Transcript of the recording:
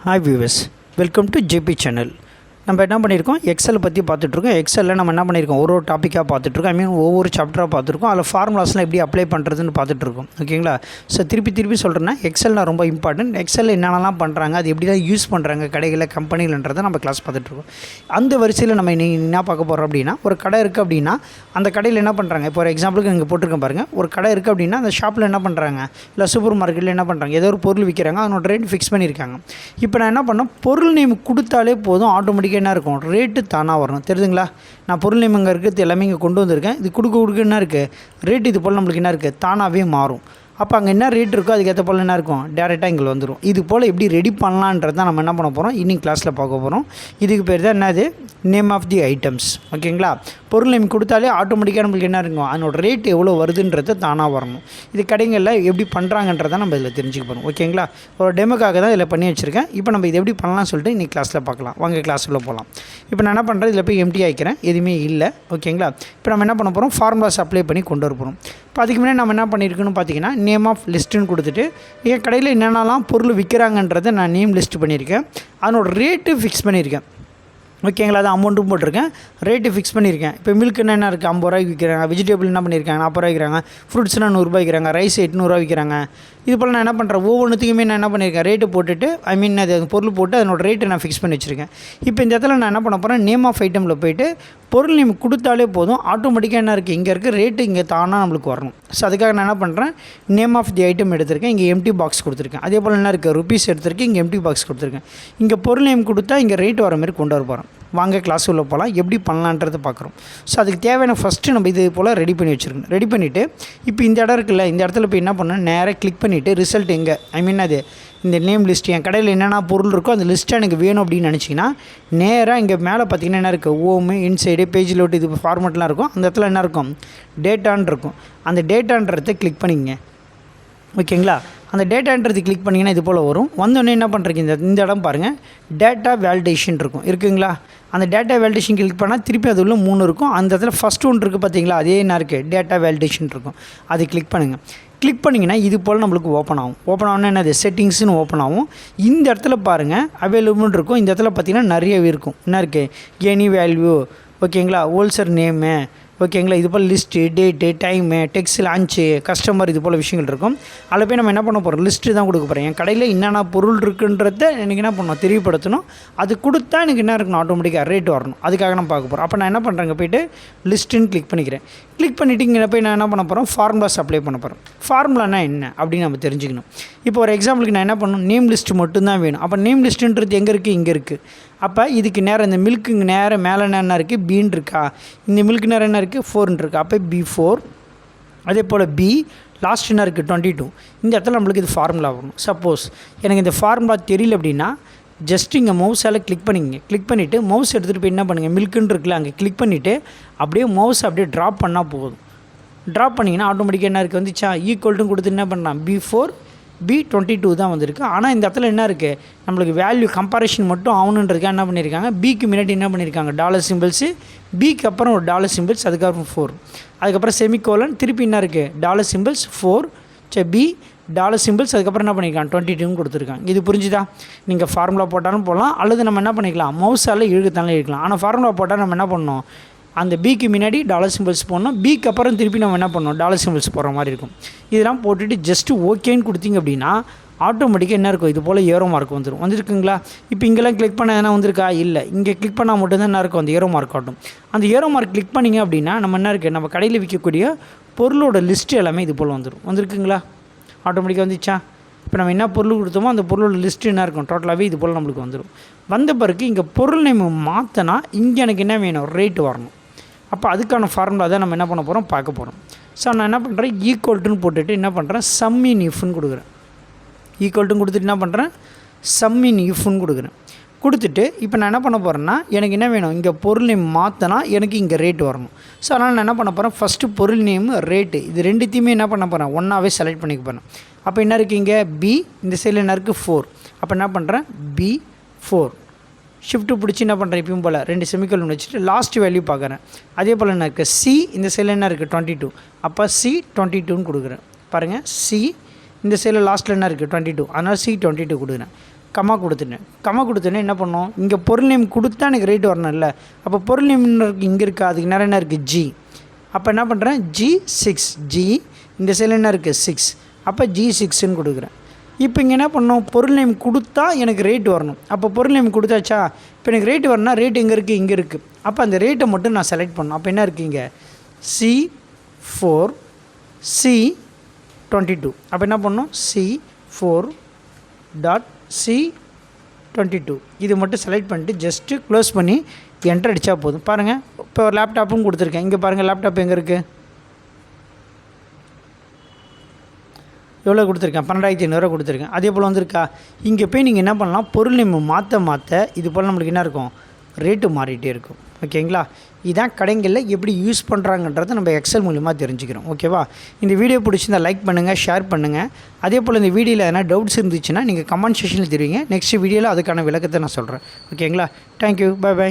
Hi viewers, welcome to JP channel. நம்ம என்ன பண்ணியிருக்கோம், எக்ஸல் பற்றி பார்த்துட்ருக்கோம். எக்ஸலில் நம்ம என்ன பண்ணியிருக்கோம், ஒரு டாப்பிக்காக பார்த்துட்ருக்கோம். ஒவ்வொரு சாப்டராக பார்த்துருக்கோம். அதில் ஃபார்முலாஸ்லாம் எப்படி அப்ளை பண்ணுறதுன்னு பார்த்துட்ருக்கோம். ஓகேங்களா? ஸோ திருப்பி சொல்கிறேன்னா எக்ஸல்னா ரொம்ப இம்பார்ட்டன்ட். எக்ஸலில் என்னென்னலாம் பண்ணுறாங்க, அது எப்படி தான் யூஸ் பண்ணுறாங்க கடைகளில், கம்பெனிலன்றதை நம்ம கிளாஸ் பார்த்துட்ருக்கோம். அந்த வரிசையில் நம்ம என்ன பார்க்க போகிறோம் அப்படின்னா, ஒரு கடை இருக்குது அப்படின்னா அந்த கடையில் என்ன பண்ணுறாங்க, இப்போ ஒரு எக்ஸாம்பிளுக்கு இங்கே போட்டிருக்கேன் பாருங்கள். ஒரு கடை இருக்குது அப்படின்னா அந்த ஷாப்பில் என்ன பண்ணுறாங்க, இல்லை சூப்பர் மார்க்கெட்டில் என்ன பண்ணுறாங்க, ஏதோ ஒரு பொருள் விற்கிறாங்க, அதனோட ரேட் ஃபிக்ஸ் பண்ணியிருக்காங்க. இப்போ நான் என்ன பண்ணேன், பொருள் நேம் கொடுத்தாலே போதும், ஆட்டோமேட்டிக்காக என்ன இருக்கும், ரேட்டு தானாக வரணும். தெரியுதுங்களா? நான் பொருள் நேம் இங்கே இருக்குது, எல்லாமே இங்கே கொண்டு வந்திருக்கேன். இது கொடுக்க என்ன இருக்குது, ரேட் இது போல் நம்மளுக்கு என்ன இருக்குது, தானாகவே மாறும். அப்போ அங்கே என்ன ரேட் இருக்கோ அதுக்கேற்ற போல் என்ன இருக்கும், டேரெக்டாக இங்கே வந்துடும். இது போல் எப்படி ரெடி பண்ணலான்றது தான் நம்ம என்ன பண்ண போகிறோம், இன்னைக்கு கிளாஸில் பார்க்க போகிறோம். இதுக்கு பேர் தான் என்னது, நேம் ஆஃப் தி ஐட்டம்ஸ். ஓகேங்களா? பொருள் நேம் கொடுத்தாலே ஆட்டோமேட்டிக்காக நம்மளுக்கு என்ன இருக்கும், அதனோட ரேட் எவ்வளோ வருதுன்றது தானாக வரணும். இது கடைகளில் எப்படி பண்ணுறாங்கன்றதை நம்ம இதில் தெரிஞ்சுக்க போகிறோம். ஓகேங்களா? ஒரு டெமோக்காக தான் இதில் பண்ணி வச்சுருக்கேன். இப்போ நம்ம இது எப்படி பண்ணலாம்னு சொல்லிட்டு இன்றைக்கி கிளாஸில் பார்க்கலாம். வாங்க கிளாஸில் போகலாம். இப்போ நான் என்ன பண்ணுறேன், இதில் போய் எம்டி ஆகிக்கிறேன், எதுவுமே இல்லை. ஓகேங்களா? இப்போ நம்ம என்ன பண்ண போகிறோம், ஃபார்முலாஸ் அப்ளை பண்ணி கொண்டு வர போகிறோம். இப்போ அதுக்கு முன்னாடி நம்ம என்ன பண்ணியிருக்கோன்னு பார்த்தீங்கன்னா, நேம் ஆஃப் லிஸ்ட்டுன்னு கொடுத்துட்டு என் கடையில் என்னென்னலாம் பொருள் விற்கிறாங்கன்றதை நான் நேம் லிஸ்ட் பண்ணியிருக்கேன். அதனோட ரேட்டு ஃபிக்ஸ் பண்ணியிருக்கேன். ஓகேங்களா? அது அமௌண்ட்டும் போட்டிருக்கேன், ரேட்டு ஃபிக்ஸ் பண்ணியிருக்கேன். இப்போ மில்க்குன்னா என்ன இருக்குது, 50 ரூபாய்க்கு விற்கிறாங்க. வெஜிடபிள் என்ன பண்ணியிருக்காங்க, 40 ரூபாய் விற்கிறாங்க. ஃப்ரூட்ஸ்னால் 100 ரூபாய் விற்கிறாங்க. ரைஸ் 800 ரூபா விற்கிறாங்க. இது போல் நான் என்ன பண்ணுறேன், ஒவ்வொன்றுத்துக்குமே நான் என்ன பண்ணியிருக்கேன், ரேட்டு போட்டுட்டு அது பொருள் போட்டு அதனோட ரேட்டு நான் ஃபிக்ஸ் பண்ணி வச்சுருக்கேன். இப்போ இந்த இடத்துல நான் என்ன பண்ண போகிறேன், நேம் ஆஃப் ஐட்டமில் போய்ட்டு பொருள் நேம் கொடுத்தாலே போதும், ஆட்டோமேட்டிக்காக என்ன இருக்குது, இங்கே இருக்க ரேட்டு இங்கே தானாக நம்மளுக்கு வரணும். ஸோ அதுக்காக நான் என்ன பண்ணுறேன், நேம் ஆஃப் தி ஐட்டம் எடுத்திருக்கேன், இங்கே எம்டி பாக்ஸ் கொடுத்துருக்கேன். அதே போல் என்ன இருக்குது, ருபீஸ் எடுத்திருக்கேன், இங்கே எம்டி பாக்ஸ் கொடுத்துருக்கேன். இங்கே பொருள் நேம் கொடுத்தா இங்கே ரேட் வர மாதிரி கொண்டு வர போகிறோம். வாங்க கிளாஸ் உள்ள போகலாம், எப்படி பண்ணலான்றதை பார்க்குறோம். ஸோ அதுக்கு தேவையான ஃபஸ்ட்டு நம்ம இது போல் ரெடி பண்ணி வச்சுருக்கோம். ரெடி பண்ணிவிட்டு இப்போ இந்த இடம் இருக்குல்ல, இந்த இடத்துல போய் என்ன பண்ணணும், நேராக கிளிக் பண்ணிவிட்டு ரிசல்ட் எங்கே, அது இந்த நேம் லிஸ்ட், என் கடையில் என்னென்ன பொருள் இருக்கோ அந்த லிஸ்ட்டை எனக்கு வேணும் அப்படின்னு நினச்சிங்கன்னா நேராக இங்கே மேலே பார்த்திங்கன்னா என்ன இருக்குது, ஓமு, இன்சைடு, பேஜ் லோட், இது ஃபார்மெட்லாம் இருக்கும். அந்த இடத்துல என்ன இருக்கும், டேட்டான்னு இருக்கும். அந்த டேட்டான்றதை கிளிக் பண்ணிங்க. ஓகேங்களா? அந்த டேட்டான்றது கிளிக் பண்ணிங்கன்னா இது போல் வரும். வந்தோடனே என்ன பண்ணுறீங்க, இந்த இடம் பாருங்கள், டேட்டா வேலிடேஷன் இருக்குங்களா? அந்த டேட்டா வேலிடேஷன் கிளிக் பண்ணால் திருப்பி அது உள்ள 3 இருக்கும். அந்த இடத்துல ஃபஸ்ட் ஒன்று இருக்குது பார்த்தீங்களா, அதே என்ன இருக்குது, டேட்டா வேலிடேஷன் இருக்கும். அது கிளிக் பண்ணுங்கள். கிளிக் பண்ணிங்கன்னா இது போல் நம்மளுக்கு ஓப்பன் ஆகும். ஓப்பன் ஆகுனா என்னது, செட்டிங்ஸ்னு ஓப்பன் ஆகும். இந்த இடத்துல பாருங்கள் அவைலபிள்னு இருக்கும். இந்த இடத்துல பார்த்திங்கன்னா நிறையவே இருக்கும். என்ன இருக்குது, எனி வேல்யூ, ஓகேங்களா, ஹோல்சேல் நேமு, ஓகேங்களா, இது போல் list, date, time, text, launch, customer, இது போல் விஷயங்கள் இருக்கும். அதில் போய் நம்ம என்ன பண்ண போகிறோம், லிஸ்ட்டு தான் கொடுக்க போகிறேன். என் கடையில் என்னென்ன பொருள் இருக்குன்றத எனக்கு என்ன பண்ணணும், தெரியப்படுத்தணும். அது கொடுத்தா எனக்கு என்ன இருக்கணும், ஆட்டோமேட்டிக்காக ரேட் வரணும். அதுக்காக நான் பார்க்க போகிறோம். அப்போ நான் என்ன பண்ணுறேங்க, போய்ட்டு லிஸ்ட்டுன்னு கிளிக் பண்ணிக்கிறேன். கிளிக் பண்ணிவிட்டு இங்கே போய் நான் என்ன பண்ண போகிறோம், ஃபார்முலாஸ் அப்ளை பண்ண போகிறோம். ஃபார்முலானா என்ன அப்படின்னு நம்ம தெரிஞ்சுக்கணும். இப்போ ஒரு எக்ஸாம்பிளுக்கு நான் என்ன பண்ணணும், நேம் லிஸ்ட்டு மட்டும்தான் வேணும். அப்போ நேம் லிஸ்ட்டுன்றது எங்கே இருக்குது, இங்கே இருக்குது. அப்போ இதுக்கு நேரம் இந்த மில்க்குங்க நேரம் மேலே என்ன இருக்குது, பீன் இருக்கா, இந்த மில்க்கு நேரம் என்ன இருக்குது, 4 இருக்குது. அப்போ B4. அதே போல் B லாஸ்ட் என்ன இருக்குது, 22. இந்த இடத்துல நம்மளுக்கு இது ஃபார்முலா வரும். சப்போஸ் எனக்கு இந்த ஃபார்முலா தெரியல அப்படின்னா ஜஸ்ட் இங்கே மவுஸால் கிளிக் பண்ணிங்க. கிளிக் பண்ணிவிட்டு மவுஸ் எடுத்துகிட்டு போய் என்ன பண்ணுங்கள், மில்க்குன்னு இருக்குல்ல, அங்கே கிளிக் பண்ணிவிட்டு அப்படியே மவுஸ் அப்படியே ட்ராப் பண்ணால் போதும். ட்ராப் பண்ணிங்கன்னா ஆட்டோமேட்டிக்காக என்ன இருக்குது, வந்துச்சா, ஈக்குவல்ட்டும் கொடுத்து என்ன பண்ணலாம், B4 B22 தான் வந்திருக்கு. ஆனால் இந்த இடத்துல என்ன இருக்குது, நம்மளுக்கு வேல்யூ கம்பேரிஷன் மட்டும் ஆகணுன்றதுக்காக என்ன பண்ணியிருக்காங்க, பிக்கு முன்னாடி என்ன பண்ணியிருக்காங்க, டாலர் சிம்பிள்ஸு, பிக்கு அப்புறம் ஒரு டாலர் சிம்பிள்ஸ், அதுக்கப்புறம் 4, அதுக்கப்புறம் செமிகோலன், திருப்பி என்ன இருக்குது, dollar symbols 4, B dollar symbols, அதுக்கப்புறம் என்ன பண்ணியிருக்காங்க, 22 கொடுத்துருக்காங்க. இது புரிஞ்சுதா? நீங்கள் ஃபார்முலா போட்டாலும் போடலாம், அல்லது நம்ம என்ன பண்ணிக்கலாம், மவுஸால் இழுக்கத்தாலும் இழுக்கலாம். ஆனால் ஃபார்முலா போட்டால் நம்ம என்ன பண்ணணும், அந்த பிக்கு முன்னாடி டாலர் சிம்பிள்ஸ் போடணும், பிக்கு அப்புறம் திருப்பி நம்ம என்ன பண்ணணும், டாலர் சிம்பிள்ஸ் போடுற மாதிரி இருக்கும். இதெல்லாம் போட்டுட்டு ஜஸ்ட்டு ஓகேன்னு கொடுத்தீங்க அப்படின்னா ஆட்டோமேட்டிக்காக என்ன இருக்கும், இது போல் ஏரோ மார்க் வந்துருக்குங்களா? இப்போ இங்கெல்லாம் கிளிக் பண்ண எதனா வந்திருக்கா, இல்லை. இங்கே கிளிக் பண்ணால் மட்டும்தான் என்ன இருக்கும், அந்த ஏரோ மார்க் ஆட்டும். அந்த ஏரோ மார்க் கிளிக் பண்ணிங்க அப்படின்னா நம்ம என்ன இருக்குது, நம்ம கடையில் விற்கக்கூடிய பொருளோட லிஸ்ட்டு எல்லாமே இது போல் வந்துருக்குங்களா? ஆட்டோமேட்டிக்காக வந்துச்சா? இப்போ நம்ம என்ன பொருள் கொடுத்தோமோ அந்த பொருளோட லிஸ்ட்டு என்ன இருக்கும், டோட்டலாகவே இது போல் நம்மளுக்கு வந்துடும். வந்த பிறகு இங்கே பொருள் நேம் மாற்றினா இங்கே எனக்கு என்ன வேணும், ரேட்டு வரணும். அப்போ அதுக்கான ஃபார்முலா தான் நம்ம என்ன பண்ண போகிறோம், பார்க்க போகிறோம். ஸோ நான் என்ன பண்ணுறேன், ஈக்குவல்ட்டுன்னு போட்டுட்டு என்ன பண்ணுறேன், சம் இன் இஃப்னு கொடுக்குறேன். ஈக்குவல்ட்டுன்னு கொடுத்துட்டு என்ன பண்ணுறேன், சம் இன் இஃப்னு கொடுக்குறேன். கொடுத்துட்டு இப்போ நான் என்ன பண்ண போகிறேன்னா, எனக்கு என்ன வேணும், இங்கே பொருள் நேம் மாற்றினா எனக்கு இங்கே ரேட் வரணும். ஸோ அதனால் நான் என்ன பண்ண போகிறேன், ஃபஸ்ட்டு பொருள் நேமு, ரேட்டு, இது ரெண்டுத்தையுமே என்ன பண்ண போகிறேன், ஒன்றாவே செலக்ட் பண்ணிக்க போகிறேன். அப்போ என்ன இருக்குது, இங்கே பி, இந்த சைடில் என்ன இருக்குது, 4. அப்போ என்ன பண்ணுறேன், B4 ஷிஃப்ட்டு பிடிச்சி என்ன பண்ணுறேன், இப்பயும் போல் 2 செமிகோலன் வச்சுட்டு லாஸ்ட் வேல்யூ பார்க்குறேன். அதே போல் என்ன இருக்குது, சி, இந்த சைடில் என்ன இருக்குது, 22. அப்போ C22ன்னு கொடுக்குறேன். பாருங்கள், சி இந்த சைடில் லாஸ்ட்டில் என்ன இருக்குது, 22. அதனால் C22 கொடுக்குறேன். கம்மா கொடுத்துட்டேன். கம்மா கொடுத்தோன்னே என்ன பண்ணோம், இங்கே பொருள் நேம் கொடுத்தா எனக்கு ரேட் வரணும்ல. அப்போ பொருள் நேம் இங்கே இருக்கா, அதுக்கு நேரம் என்ன இருக்குது ஜி. அப்போ என்ன பண்ணுறேன், G6 ஜி, இந்த சைடில் என்ன இருக்குது 6, அப்போ G6ன்னு கொடுக்குறேன். இப்போ இங்கே என்ன பண்ணோம், பொருள் நேம் கொடுத்தா எனக்கு ரேட் வரணும். அப்போ பொருள் நேம் கொடுத்தாச்சா, இப்போ எனக்கு ரேட் வரணும்னா ரேட் எங்கே இருக்குது, இங்கே இருக்குது. அப்போ அந்த ரேட்டை மட்டும் நான் செலக்ட் பண்ணணும். அப்போ என்ன இருக்குது இங்கே C4 C22. அப்போ என்ன பண்ணணும், C4.C22 இது மட்டும் செலக்ட் பண்ணிட்டு ஜஸ்ட்டு க்ளோஸ் பண்ணி என்டர் அடித்தா போதும். பாருங்கள், இப்போ ஒரு லேப்டாப்பும் கொடுத்துருக்கேன். இங்கே பாருங்கள், லேப்டாப் எங்கே இருக்குது, எவ்வளோ கொடுத்துருக்கேன், 12,500 கொடுத்துருக்கேன். அதே போல் வந்திருக்கா. இங்கே போய் நீங்கள் என்ன பண்ணலாம், பொருள் நேம் மாற்ற இது போல் நம்மளுக்கு என்ன இருக்கும், ரேட்டு மாறிட்டே இருக்கும். ஓகேங்களா, இதான் கடைகளில் எப்படி யூஸ் பண்ணுறாங்கன்றதை நம்ம எக்ஸல் மூலிமா தெரிஞ்சுக்கிறோம். ஓகேவா, இந்த வீடியோ பிடிச்சிருந்தால் லைக் பண்ணுங்கள், ஷேர் பண்ணுங்கள். அதே போல் இந்த வீடியோவில் எதனா டவுட்ஸ் இருந்துச்சுன்னா நீங்கள் கமெண்ட் செக்ஷனில் தெரிவிங்க. நெக்ஸ்ட் வீடியோவில் அதுக்கான விளக்கத்தை நான் சொல்கிறேன். ஓகேங்களா, தேங்க்யூ, பை.